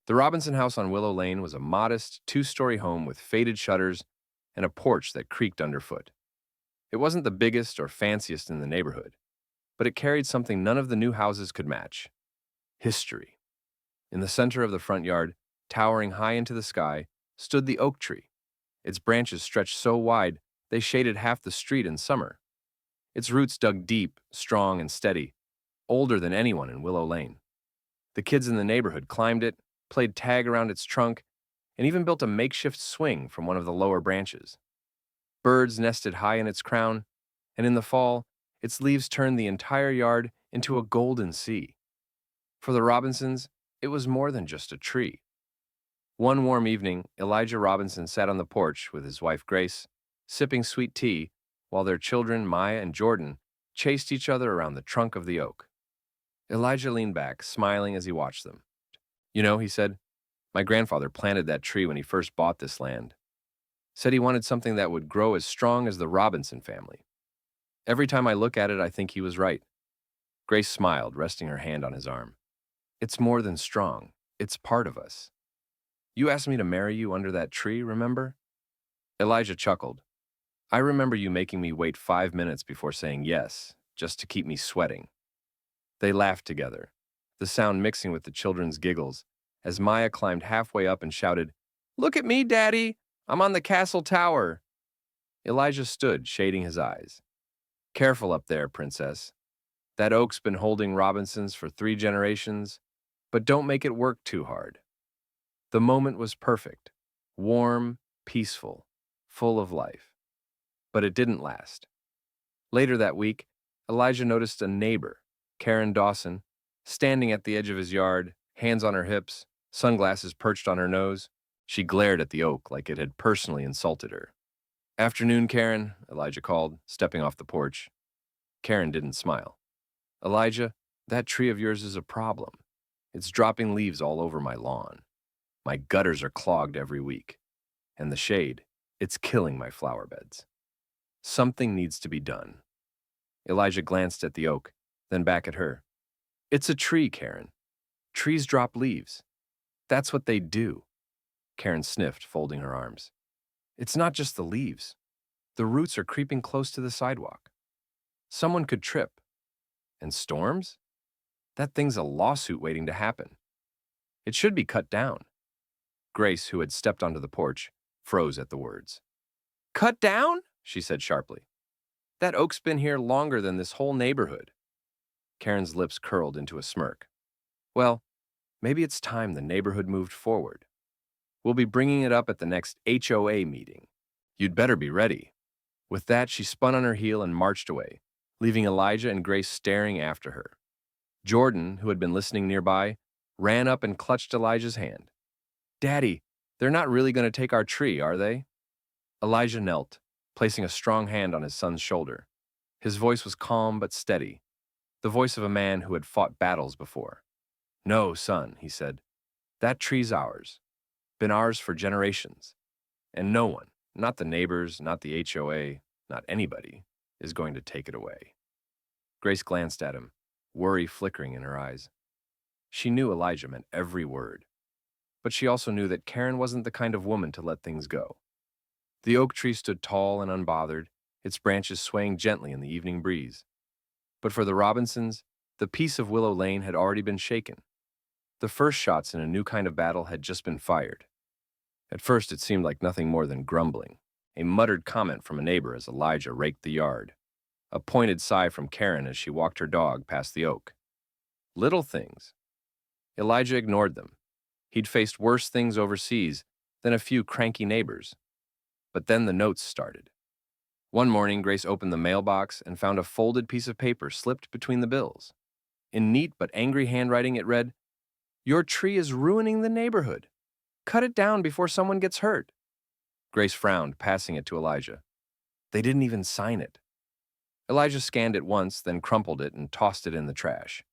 The Robinson house on Willow Lane was a modest, two-story home with faded shutters and a porch that creaked underfoot. It wasn't the biggest or fanciest in the neighborhood, but it carried something none of the new houses could match: history. In the center of the front yard, towering high into the sky, stood the oak tree. Its branches stretched so wide they shaded half the street in summer. Its roots dug deep, strong, and steady, older than anyone in Willow Lane. The kids in the neighborhood climbed it, played tag around its trunk, and even built a makeshift swing from one of the lower branches. Birds nested high in its crown, and in the fall, its leaves turned the entire yard into a golden sea. For the Robinsons, it was more than just a tree. One warm evening, Elijah Robinson sat on the porch with his wife Grace, sipping sweet tea, while their children, Maya and Jordan, chased each other around the trunk of the oak. Elijah leaned back, smiling as he watched them. You know, he said, my grandfather planted that tree when he first bought this land. Said he wanted something that would grow as strong as the Robinson family. Every time I look at it, I think he was right. Grace smiled, resting her hand on his arm. It's more than strong. It's part of us. You asked me to marry you under that tree, remember? Elijah chuckled. I remember you making me wait 5 minutes before saying yes, just to keep me sweating. They laughed together, the sound mixing with the children's giggles, as Maya climbed halfway up and shouted, Look at me, Daddy! I'm on the castle tower! Elijah stood, shading his eyes. Careful up there, Princess. That oak's been holding Robinsons for 3 generations, but don't make it work too hard. The moment was perfect, warm, peaceful, full of life. But it didn't last. Later that week, Elijah noticed a neighbor, Karen Dawson, standing at the edge of his yard, hands on her hips, sunglasses perched on her nose. She glared at the oak like it had personally insulted her. Afternoon, Karen, Elijah called, stepping off the porch. Karen didn't smile. Elijah, that tree of yours is a problem. It's dropping leaves all over my lawn. My gutters are clogged every week. And the shade, it's killing my flower beds. Something needs to be done. Elijah glanced at the oak, then back at her. It's a tree, Karen. Trees drop leaves. That's what they do. Karen sniffed, folding her arms. It's not just the leaves. The roots are creeping close to the sidewalk. Someone could trip. And storms? That thing's a lawsuit waiting to happen. It should be cut down. Grace, who had stepped onto the porch, froze at the words. Cut down? She said sharply. That oak's been here longer than this whole neighborhood. Karen's lips curled into a smirk. Well, maybe it's time the neighborhood moved forward. We'll be bringing it up at the next HOA meeting. You'd better be ready. With that, she spun on her heel and marched away, leaving Elijah and Grace staring after her. Jordan, who had been listening nearby, ran up and clutched Elijah's hand. Daddy, they're not really going to take our tree, are they? Elijah knelt, placing a strong hand on his son's shoulder. His voice was calm but steady, the voice of a man who had fought battles before. No, son, he said. That tree's ours. Been ours for generations. And no one, not the neighbors, not the HOA, not anybody, is going to take it away. Grace glanced at him, worry flickering in her eyes. She knew Elijah meant every word, but she also knew that Karen wasn't the kind of woman to let things go. The oak tree stood tall and unbothered, its branches swaying gently in the evening breeze. But for the Robinsons, the peace of Willow Lane had already been shaken. The first shots in a new kind of battle had just been fired. At first, it seemed like nothing more than grumbling, a muttered comment from a neighbor as Elijah raked the yard, a pointed sigh from Karen as she walked her dog past the oak. Little things. Elijah ignored them. He'd faced worse things overseas than a few cranky neighbors. But then the notes started. One morning, Grace opened the mailbox and found a folded piece of paper slipped between the bills. In neat but angry handwriting, it read, Your tree is ruining the neighborhood. Cut it down before someone gets hurt. Grace frowned, passing it to Elijah. They didn't even sign it. Elijah scanned it once, then crumpled it and tossed it in the trash.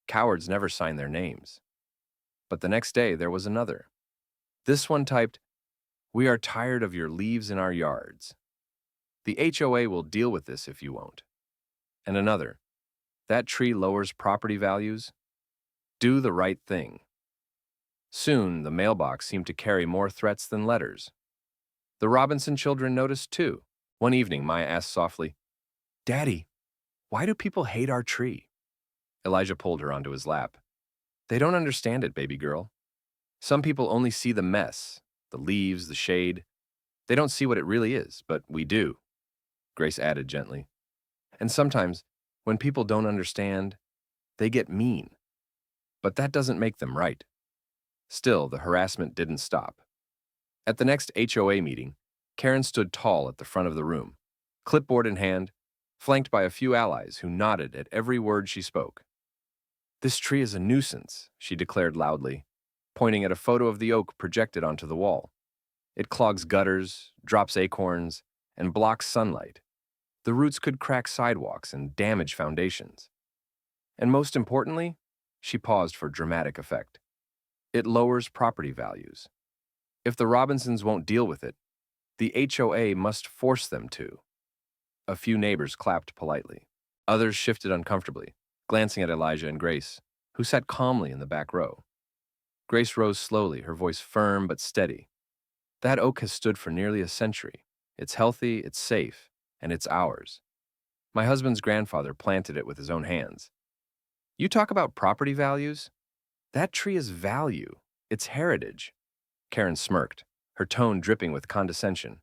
Cowards never sign their names. But the next day, there was another. This one typed, We are tired of your leaves in our yards. The HOA will deal with this if you won't. And another, That tree lowers property values. Do the right thing. Soon, the mailbox seemed to carry more threats than letters. The Robinson children noticed too. One evening, Maya asked softly, "Daddy, why do people hate our tree?" Elijah pulled her onto his lap. "They don't understand it, baby girl. Some people only see the mess, the leaves, the shade. They don't see what it really is, but we do," Grace added gently. "And sometimes, when people don't understand, they get mean. But that doesn't make them right." Still, the harassment didn't stop. At the next HOA meeting, Karen stood tall at the front of the room, clipboard in hand, flanked by a few allies who nodded at every word she spoke. "This tree is a nuisance," she declared loudly, pointing at a photo of the oak projected onto the wall. "It clogs gutters, drops acorns, and blocks sunlight. The roots could crack sidewalks and damage foundations. And most importantly," she paused for dramatic effect, "it lowers property values. If the Robinsons won't deal with it, the HOA must force them to." A few neighbors clapped politely. Others shifted uncomfortably, glancing at Elijah and Grace, who sat calmly in the back row. Grace rose slowly, her voice firm but steady. "That oak has stood for nearly a century. It's healthy, it's safe, and it's ours. My husband's grandfather planted it with his own hands. You talk about property values? That tree is value. It's heritage." Karen smirked, her tone dripping with condescension.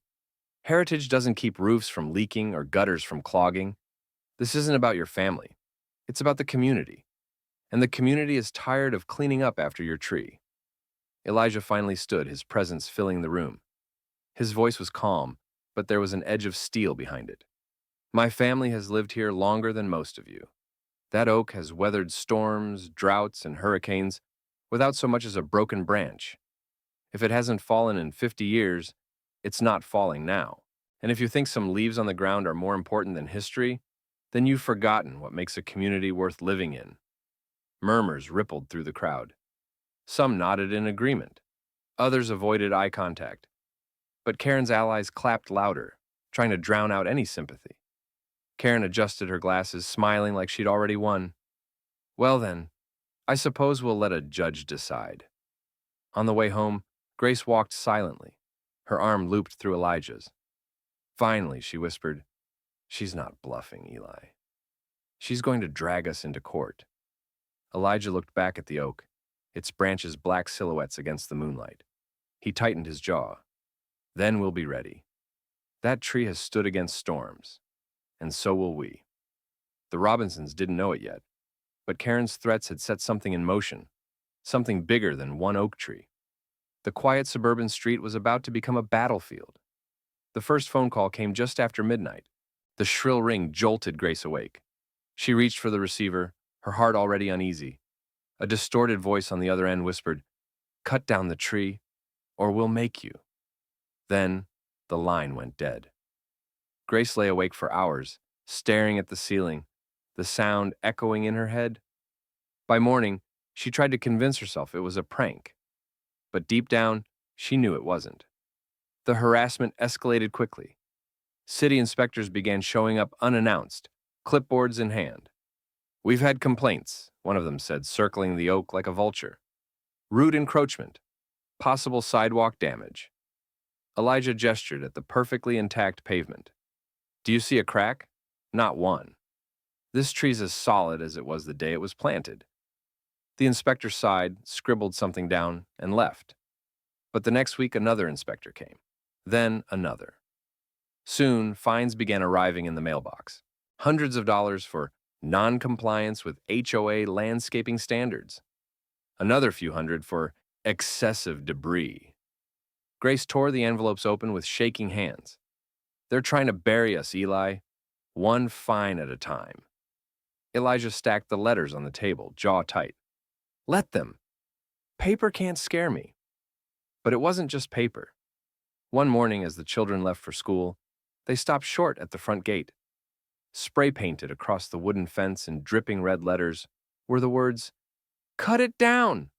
"Heritage doesn't keep roofs from leaking or gutters from clogging. This isn't about your family. It's about the community. And the community is tired of cleaning up after your tree." Elijah finally stood, his presence filling the room. His voice was calm, but there was an edge of steel behind it. "My family has lived here longer than most of you. That oak has weathered storms, droughts, and hurricanes without so much as a broken branch. If it hasn't fallen in 50 years, it's not falling now. And if you think some leaves on the ground are more important than history, then you've forgotten what makes a community worth living in." Murmurs rippled through the crowd. Some nodded in agreement. Others avoided eye contact. But Karen's allies clapped louder, trying to drown out any sympathy. Karen adjusted her glasses, smiling like she'd already won. "Well then, I suppose we'll let a judge decide." On the way home, Grace walked silently, her arm looped through Elijah's. Finally, she whispered, "She's not bluffing, Eli. She's going to drag us into court." Elijah looked back at the oak, its branches black silhouettes against the moonlight. He tightened his jaw. "Then we'll be ready. That tree has stood against storms, and so will we." The Robinsons didn't know it yet, but Karen's threats had set something in motion, something bigger than one oak tree. The quiet suburban street was about to become a battlefield. The first phone call came just after midnight. The shrill ring jolted Grace awake. She reached for the receiver, her heart already uneasy. A distorted voice on the other end whispered, "Cut down the tree, or we'll make you." Then, the line went dead. Grace lay awake for hours, staring at the ceiling, the sound echoing in her head. By morning, she tried to convince herself it was a prank. But deep down, she knew it wasn't. The harassment escalated quickly. City inspectors began showing up unannounced, clipboards in hand. "We've had complaints," one of them said, circling the oak like a vulture. "Rude encroachment. Possible sidewalk damage." Elijah gestured at the perfectly intact pavement. "Do you see a crack? Not one. This tree's as solid as it was the day it was planted." The inspector sighed, scribbled something down, and left. But the next week another inspector came. Then another. Soon, fines began arriving in the mailbox. Hundreds of dollars for non-compliance with HOA landscaping standards. Another few hundred for excessive debris. Grace tore the envelopes open with shaking hands. "They're trying to bury us, Eli. One fine at a time." Elijah stacked the letters on the table, jaw tight. "Let them. Paper can't scare me." But it wasn't just paper. One morning, as the children left for school, they stopped short at the front gate. Spray painted across the wooden fence in dripping red letters were the words, "Cut it down!"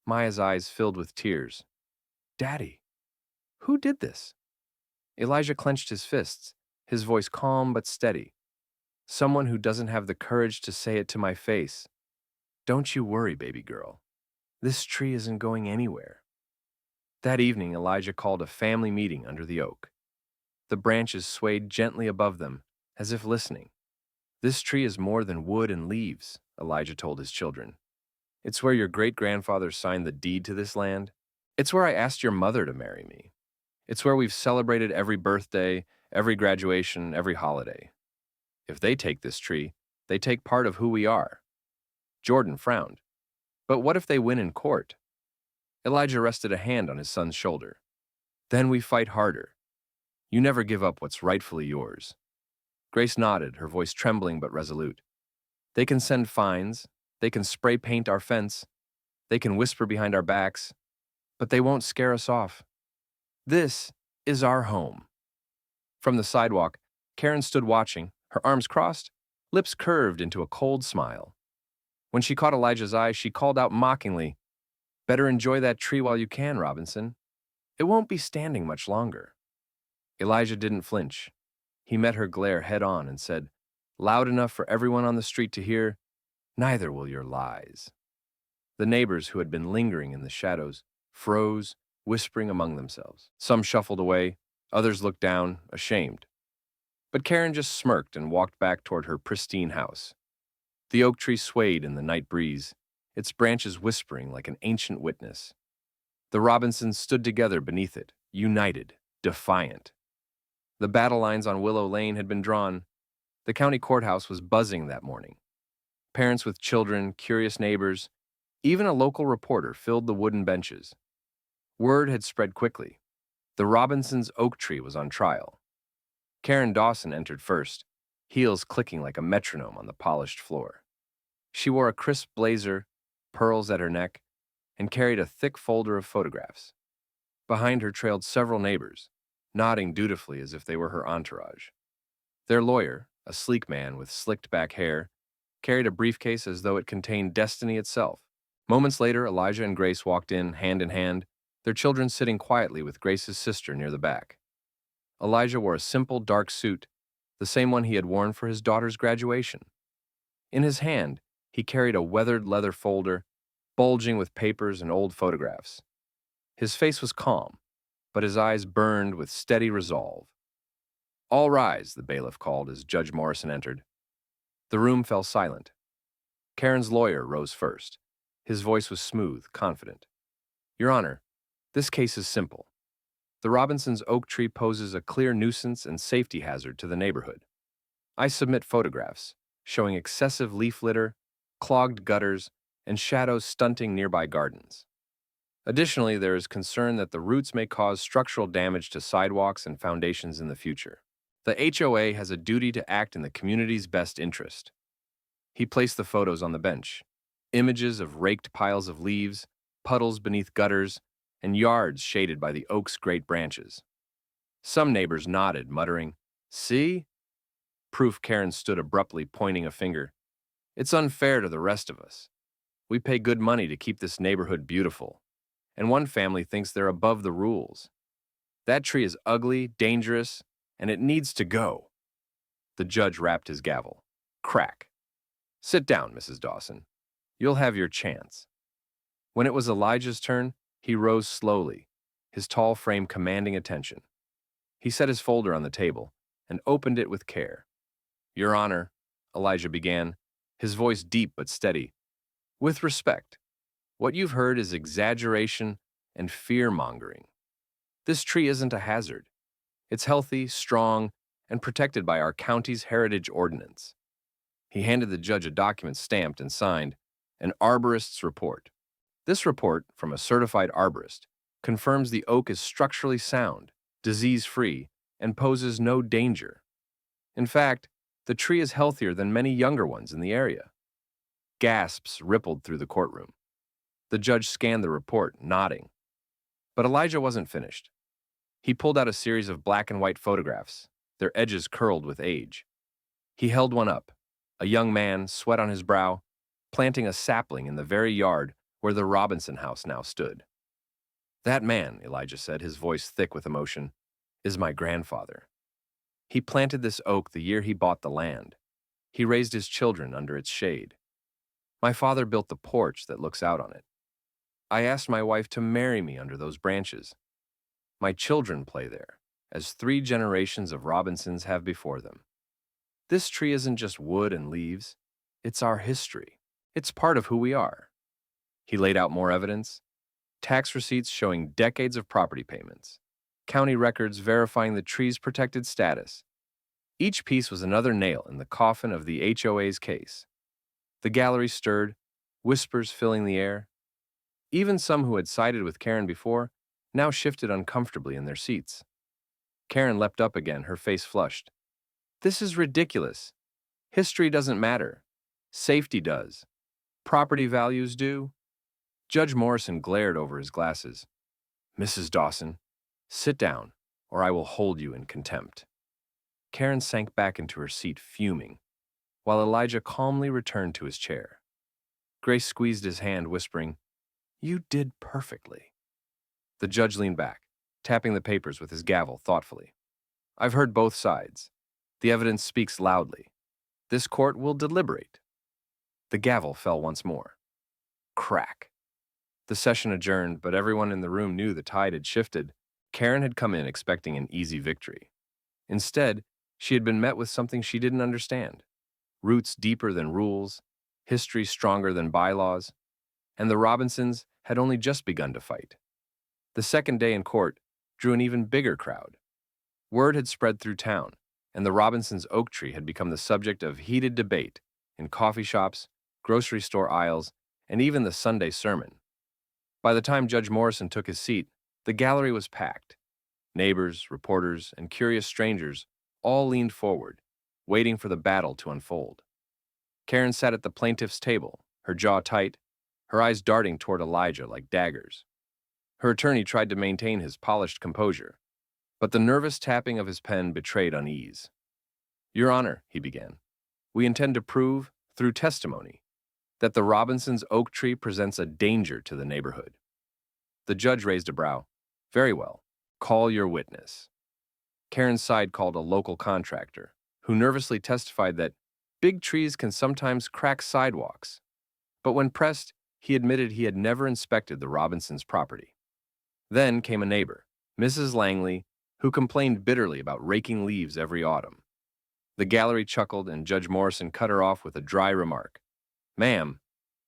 Maya's eyes filled with tears. "Daddy, who did this?" Elijah clenched his fists, his voice calm but steady. "Someone who doesn't have the courage to say it to my face. Don't you worry, baby girl. This tree isn't going anywhere. That evening, Elijah called a family meeting under the oak. The branches swayed gently above them, as if listening. This tree is more than wood and leaves, Elijah told his children. It's where your great-grandfather signed the deed to this land. It's where I asked your mother to marry me. It's where we've celebrated every birthday, every graduation, every holiday. If they take this tree, they take part of who we are. Jordan frowned. But what if they win in court? Elijah rested a hand on his son's shoulder. Then we fight harder. You never give up what's rightfully yours. Grace nodded, her voice trembling but resolute. They can send fines, they can spray paint our fence, they can whisper behind our backs, but they won't scare us off. This is our home. From the sidewalk, Karen stood watching, her arms crossed, lips curved into a cold smile. When she caught Elijah's eye, she called out mockingly, "Better enjoy that tree while you can, Robinson. It won't be standing much longer." Elijah didn't flinch. He met her glare head on and said, loud enough for everyone on the street to hear, "Neither will your lies." The neighbors who had been lingering in the shadows froze, whispering among themselves. Some shuffled away, others looked down, ashamed. But Karen just smirked and walked back toward her pristine house. The oak tree swayed in the night breeze, its branches whispering like an ancient witness. The Robinsons stood together beneath it, united, defiant. The battle lines on Willow Lane had been drawn. The county courthouse was buzzing that morning. Parents with children, curious neighbors, even a local reporter filled the wooden benches. Word had spread quickly. The Robinsons' oak tree was on trial. Karen Dawson entered first, heels clicking like a metronome on the polished floor. She wore a crisp blazer, pearls at her neck, and carried a thick folder of photographs. Behind her trailed several neighbors, nodding dutifully as if they were her entourage. Their lawyer, a sleek man with slicked back hair, carried a briefcase as though it contained destiny itself. Moments later, Elijah and Grace walked in, hand, their children sitting quietly with Grace's sister near the back. Elijah wore a simple, dark suit, the same one he had worn for his daughter's graduation. In his hand, he carried a weathered leather folder, bulging with papers and old photographs. His face was calm, but his eyes burned with steady resolve. "All rise," the bailiff called as Judge Morrison entered. The room fell silent. Karen's lawyer rose first. His voice was smooth, confident. "Your Honor, this case is simple. The Robinsons' oak tree poses a clear nuisance and safety hazard to the neighborhood. I submit photographs showing excessive leaf litter, clogged gutters, and shadows stunting nearby gardens. Additionally, there is concern that the roots may cause structural damage to sidewalks and foundations in the future. The HOA has a duty to act in the community's best interest." He placed the photos on the bench. Images of raked piles of leaves, puddles beneath gutters, and yards shaded by the oak's great branches. Some neighbors nodded, muttering, "See?" Proof Karen stood abruptly, pointing a finger. "It's unfair to the rest of us. We pay good money to keep this neighborhood beautiful, and one family thinks they're above the rules. That tree is ugly, dangerous, and it needs to go." The judge rapped his gavel. Crack. "Sit down, Mrs. Dawson. You'll have your chance." When it was Elijah's turn, he rose slowly, his tall frame commanding attention. He set his folder on the table and opened it with care. "Your Honor," Elijah began, his voice deep but steady, "with respect, what you've heard is exaggeration and fear-mongering. This tree isn't a hazard. It's healthy, strong, and protected by our county's heritage ordinance." He handed the judge a document stamped and signed, an arborist's report. This report, from a certified arborist, confirms the oak is structurally sound, disease-free, and poses no danger. In fact, the tree is healthier than many younger ones in the area. Gasps rippled through the courtroom. The judge scanned the report, nodding. But Elijah wasn't finished. He pulled out a series of black and white photographs, their edges curled with age. He held one up, a young man, sweat on his brow, planting a sapling in the very yard where the Robinson house now stood. "That man," Elijah said, his voice thick with emotion, "is my grandfather. He planted this oak the year he bought the land. He raised his children under its shade. My father built the porch that looks out on it. I asked my wife to marry me under those branches. My children play there, as 3 generations of Robinsons have before them. This tree isn't just wood and leaves, it's our history. It's part of who we are. He laid out more evidence, tax receipts showing decades of property payments, county records verifying the tree's protected status. Each piece was another nail in the coffin of the HOA's case. The gallery stirred, whispers filling the air. Even some who had sided with Karen before now shifted uncomfortably in their seats. Karen leapt up again, her face flushed. This is ridiculous. History doesn't matter. Safety does. Property values do. Judge Morrison glared over his glasses. Mrs. Dawson, sit down, or I will hold you in contempt. Karen sank back into her seat, fuming, while Elijah calmly returned to his chair. Grace squeezed his hand, whispering, You did perfectly. The judge leaned back, tapping the papers with his gavel thoughtfully. I've heard both sides. The evidence speaks loudly. This court will deliberate. The gavel fell once more. Crack. The session adjourned, but everyone in the room knew the tide had shifted. Karen had come in expecting an easy victory. Instead, she had been met with something she didn't understand. Roots deeper than rules, history stronger than bylaws, and the Robinsons had only just begun to fight. The second day in court drew an even bigger crowd. Word had spread through town, and the Robinsons' oak tree had become the subject of heated debate in coffee shops, grocery store aisles, and even the Sunday sermon. By the time Judge Morrison took his seat, the gallery was packed. Neighbors, reporters, and curious strangers all leaned forward, waiting for the battle to unfold. Karen sat at the plaintiff's table, her jaw tight, her eyes darting toward Elijah like daggers. Her attorney tried to maintain his polished composure, but the nervous tapping of his pen betrayed unease. Your Honor, he began, we intend to prove, through testimony, that the Robinsons' oak tree presents a danger to the neighborhood. The judge raised a brow. Very well. Call your witness. Karen's side called a local contractor, who nervously testified that big trees can sometimes crack sidewalks. But when pressed, he admitted he had never inspected the Robinsons' property. Then came a neighbor, Mrs. Langley, who complained bitterly about raking leaves every autumn. The gallery chuckled, and Judge Morrison cut her off with a dry remark. Ma'am,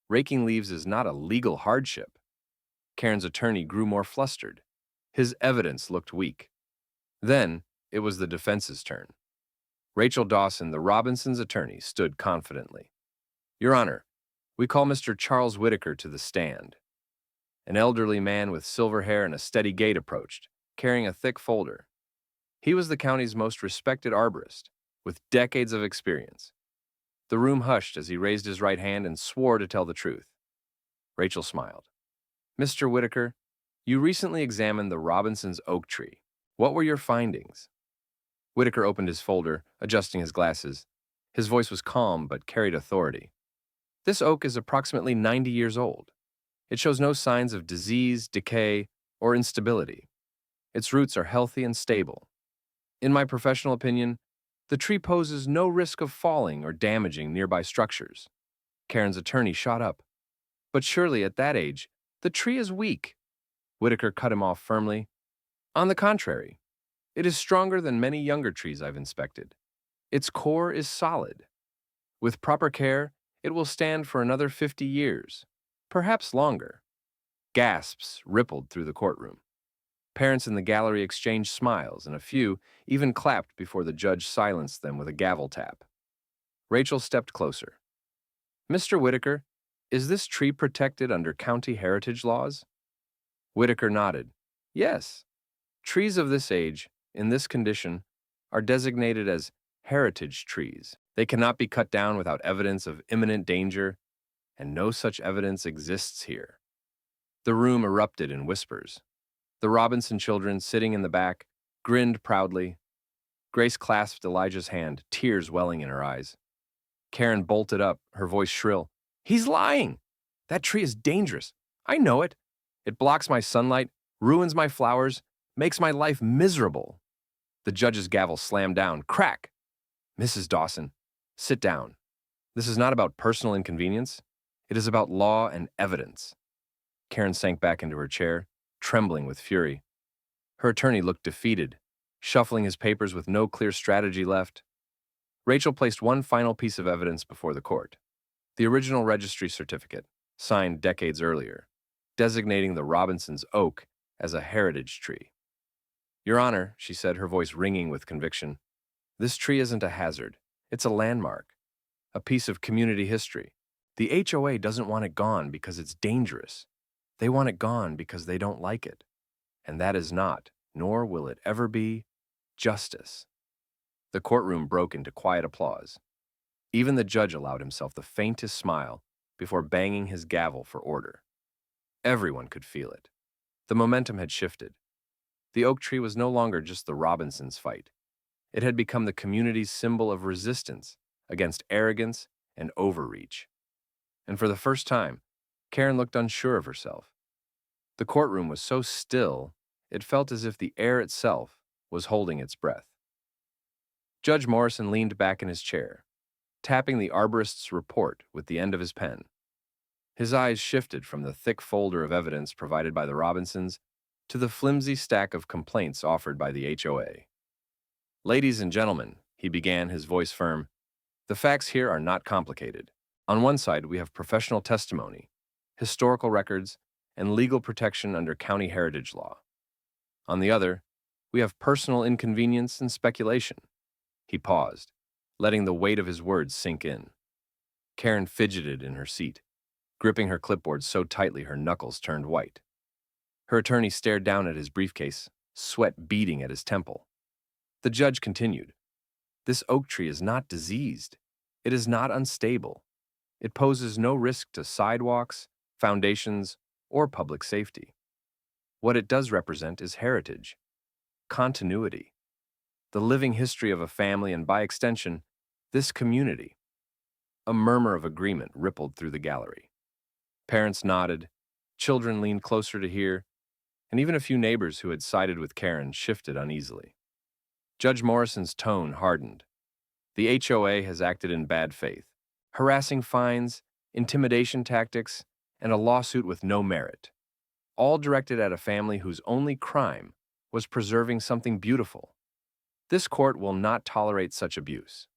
raking leaves is not a legal hardship. Karen's attorney grew more flustered. His evidence looked weak. Then it was the defense's turn. Rachel Dawson, the Robinsons' attorney, stood confidently. Your Honor, we call Mr. Charles Whitaker to the stand. An elderly man with silver hair and a steady gait approached, carrying a thick folder. He was the county's most respected arborist, with decades of experience. The room hushed as he raised his right hand and swore to tell the truth. Rachel smiled. Mr. Whitaker, you recently examined the Robinsons' oak tree. What were your findings? Whitaker opened his folder, adjusting his glasses. His voice was calm but carried authority. This oak is approximately 90 years old. It shows no signs of disease, decay, or instability. Its roots are healthy and stable. In my professional opinion, the tree poses no risk of falling or damaging nearby structures. Karen's attorney shot up. But surely at that age, the tree is weak. Whitaker cut him off firmly. On the contrary, it is stronger than many younger trees I've inspected. Its core is solid. With proper care, it will stand for another 50 years, perhaps longer. Gasps rippled through the courtroom. Parents in the gallery exchanged smiles, and a few even clapped before the judge silenced them with a gavel tap. Rachel stepped closer. Mr. Whitaker, is this tree protected under county heritage laws? Whitaker nodded. Yes. Trees of this age, in this condition, are designated as heritage trees. They cannot be cut down without evidence of imminent danger, and no such evidence exists here. The room erupted in whispers. The Robinson children, sitting in the back, grinned proudly. Grace clasped Elijah's hand, tears welling in her eyes. Karen bolted up, her voice shrill. He's lying! That tree is dangerous. I know it. It blocks my sunlight, ruins my flowers, makes my life miserable. The judge's gavel slammed down. Crack! Mrs. Dawson, sit down. This is not about personal inconvenience. It is about law and evidence. Karen sank back into her chair, trembling with fury. Her attorney looked defeated, shuffling his papers with no clear strategy left. Rachel placed one final piece of evidence before the court: the original registry certificate, signed decades earlier, designating the Robinsons' oak as a heritage tree. "Your Honor," she said, her voice ringing with conviction, "this tree isn't a hazard. It's a landmark, a piece of community history. The HOA doesn't want it gone because it's dangerous. They want it gone because they don't like it. And that is not, nor will it ever be, justice." The courtroom broke into quiet applause. Even the judge allowed himself the faintest smile before banging his gavel for order. Everyone could feel it. The momentum had shifted. The oak tree was no longer just the Robinsons' fight. It had become the community's symbol of resistance against arrogance and overreach. And for the first time, Karen looked unsure of herself. The courtroom was so still, it felt as if the air itself was holding its breath. Judge Morrison leaned back in his chair, tapping the arborist's report with the end of his pen. His eyes shifted from the thick folder of evidence provided by the Robinsons to the flimsy stack of complaints offered by the HOA. "Ladies and gentlemen," he began, his voice firm, "the facts here are not complicated. On one side, we have professional testimony, historical records, and legal protection under county heritage law. On the other, we have personal inconvenience and speculation." He paused, letting the weight of his words sink in. Karen fidgeted in her seat, gripping her clipboard so tightly her knuckles turned white. Her attorney stared down at his briefcase, sweat beading at his temple. The judge continued, "This oak tree is not diseased. It is not unstable. It poses no risk to sidewalks, foundations, or public safety. What it does represent is heritage, continuity, the living history of a family and, by extension, this community." A murmur of agreement rippled through the gallery. Parents nodded, children leaned closer to hear, and even a few neighbors who had sided with Karen shifted uneasily. Judge Morrison's tone hardened. "The HOA has acted in bad faith, harassing fines, intimidation tactics, and a lawsuit with no merit, all directed at a family whose only crime was preserving something beautiful. This court will not tolerate such abuse."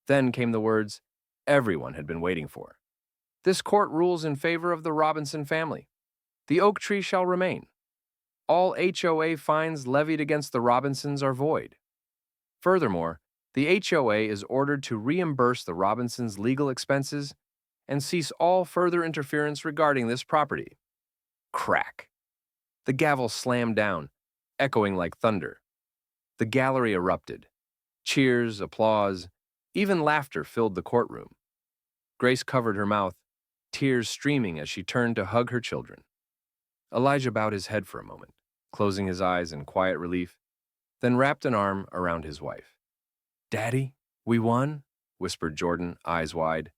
Then came the words everyone had been waiting for. "This court rules in favor of the Robinson family. The oak tree shall remain. All HOA fines levied against the Robinsons are void. Furthermore, the HOA is ordered to reimburse the Robinsons' legal expenses and cease all further interference regarding this property." Crack. The gavel slammed down, echoing like thunder. The gallery erupted. Cheers, applause, even laughter filled the courtroom. Grace covered her mouth, tears streaming as she turned to hug her children. Elijah bowed his head for a moment, closing his eyes in quiet relief, then wrapped an arm around his wife. "Daddy, we won?" whispered Jordan, eyes wide.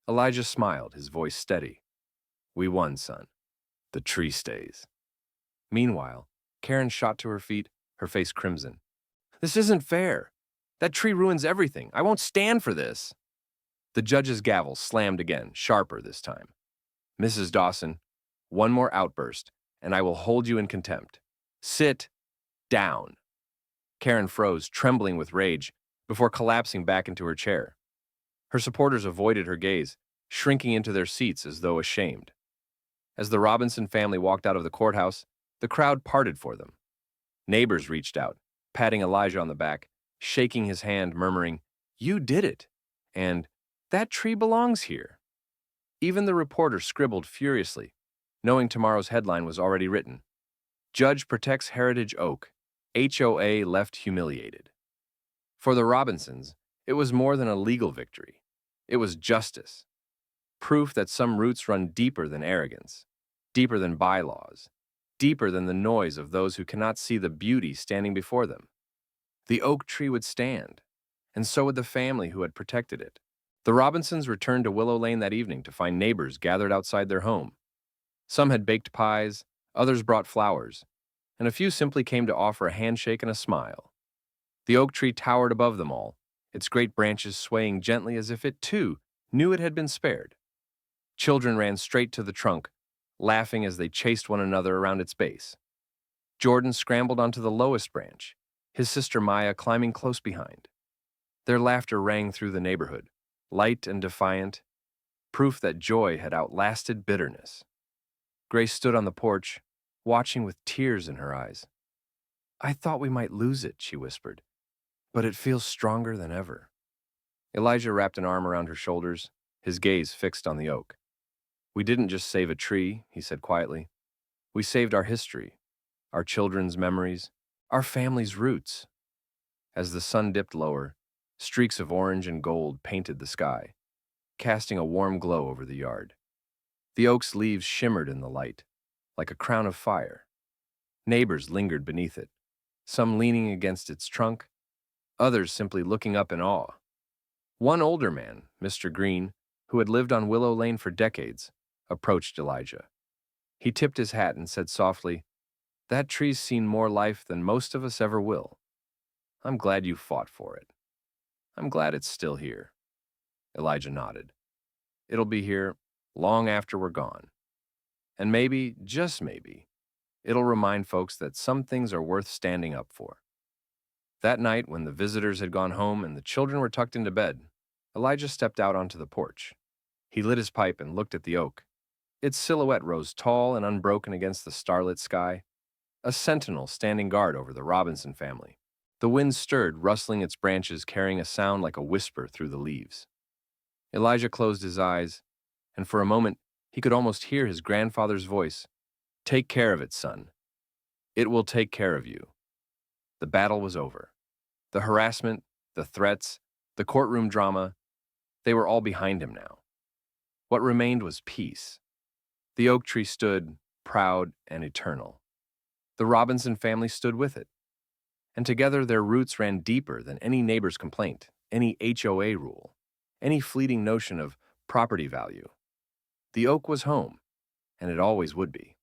Elijah smiled, his voice steady. "We won, son. The tree stays." Meanwhile, Karen shot to her feet, her face crimson. "This isn't fair. That tree ruins everything. I won't stand for this." The judge's gavel slammed again, sharper this time. "Mrs. Dawson, one more outburst, and I will hold you in contempt. Sit down." Karen froze, trembling with rage, before collapsing back into her chair. Her supporters avoided her gaze, shrinking into their seats as though ashamed. As the Robinson family walked out of the courthouse, the crowd parted for them. Neighbors reached out, patting Elijah on the back, shaking his hand, murmuring, "You did it," and "That tree belongs here." Even the reporter scribbled furiously, knowing tomorrow's headline was already written. "Judge protects heritage oak. HOA left humiliated." For the Robinsons, it was more than a legal victory. It was justice. Proof that some roots run deeper than arrogance, deeper than bylaws, deeper than the noise of those who cannot see the beauty standing before them. The oak tree would stand, and so would the family who had protected it. The Robinsons returned to Willow Lane that evening to find neighbors gathered outside their home. Some had baked pies, others brought flowers, and a few simply came to offer a handshake and a smile. The oak tree towered above them all, its great branches swaying gently as if it, too, knew it had been spared. Children ran straight to the trunk, laughing as they chased one another around its base. Jordan scrambled onto the lowest branch, his sister Maya climbing close behind. Their laughter rang through the neighborhood, light and defiant, proof that joy had outlasted bitterness. Grace stood on the porch, watching with tears in her eyes. "I thought we might lose it," she whispered, "but it feels stronger than ever." Elijah wrapped an arm around her shoulders, his gaze fixed on the oak. "We didn't just save a tree," he said quietly. "We saved our history, our children's memories, our family's roots." As the sun dipped lower, streaks of orange and gold painted the sky, casting a warm glow over the yard. The oak's leaves shimmered in the light, like a crown of fire. Neighbors lingered beneath it, some leaning against its trunk, others simply looking up in awe. One older man, Mr. Green, who had lived on Willow Lane for decades, approached Elijah. He tipped his hat and said softly, "That tree's seen more life than most of us ever will. I'm glad you fought for it. I'm glad it's still here." Elijah nodded. "It'll be here long after we're gone. And maybe, just maybe, it'll remind folks that some things are worth standing up for." That night, when the visitors had gone home and the children were tucked into bed, Elijah stepped out onto the porch. He lit his pipe and looked at the oak. Its silhouette rose tall and unbroken against the starlit sky, a sentinel standing guard over the Robinson family. The wind stirred, rustling its branches, carrying a sound like a whisper through the leaves. Elijah closed his eyes, and for a moment he could almost hear his grandfather's voice. "Take care of it, son. It will take care of you." The battle was over. The harassment, the threats, the courtroom drama, they were all behind him now. What remained was peace. The oak tree stood, proud and eternal. The Robinson family stood with it. And together their roots ran deeper than any neighbor's complaint, any HOA rule, any fleeting notion of property value. The oak was home, and it always would be.